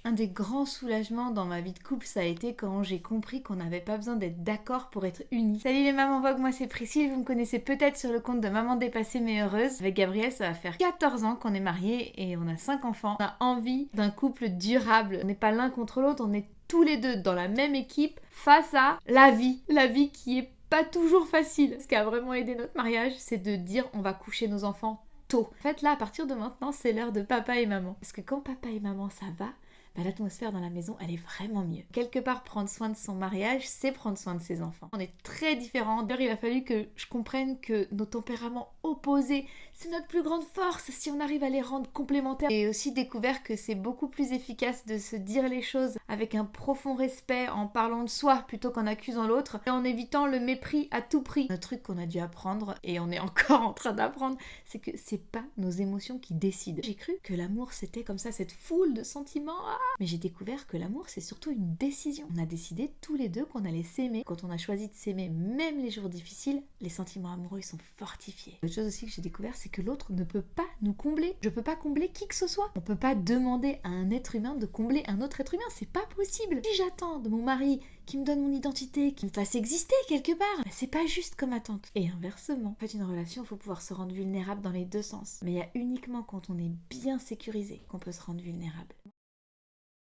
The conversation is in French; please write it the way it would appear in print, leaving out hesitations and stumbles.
Un des grands soulagements dans ma vie de couple, ça a été quand j'ai compris qu'on n'avait pas besoin d'être d'accord pour être unis. Salut les mamans Vogue, moi c'est Priscille, vous me connaissez peut-être sur le compte de Maman dépassée mais heureuse. Avec Gabriel, ça va faire 14 ans qu'on est mariés et on a 5 enfants. On a envie d'un couple durable. On n'est pas l'un contre l'autre, on est tous les deux dans la même équipe face à la vie. La vie qui est pas toujours facile. Ce qui a vraiment aidé notre mariage, c'est de dire on va coucher nos enfants tôt. En fait là, à partir de maintenant, c'est l'heure de papa et maman. Parce que quand papa et maman ça va, l'atmosphère dans la maison, elle est vraiment mieux. Quelque part, prendre soin de son mariage, c'est prendre soin de ses enfants. On est très différents. D'ailleurs, il a fallu que je comprenne que nos tempéraments opposés, c'est notre plus grande force si on arrive à les rendre complémentaires. J'ai aussi découvert que c'est beaucoup plus efficace de se dire les choses avec un profond respect, en parlant de soi plutôt qu'en accusant l'autre, et en évitant le mépris à tout prix. Un truc qu'on a dû apprendre, et on est encore en train d'apprendre, c'est que c'est pas nos émotions qui décident. J'ai cru que l'amour c'était comme ça, cette foule de sentiments. Mais j'ai découvert que l'amour c'est surtout une décision. On a décidé tous les deux qu'on allait s'aimer. Quand on a choisi de s'aimer, même les jours difficiles, les sentiments amoureux ils sont fortifiés. Autre chose aussi que j'ai découvert, c'est que l'autre ne peut pas nous combler. Je peux pas combler qui que ce soit. On peut pas demander à un être humain de combler un autre être humain, c'est pas possible. Si j'attends de mon mari qui me donne mon identité, qui me fasse exister quelque part, c'est pas juste comme attente. Et inversement, en fait une relation, il faut pouvoir se rendre vulnérable dans les deux sens. Mais il y a uniquement quand on est bien sécurisé qu'on peut se rendre vulnérable.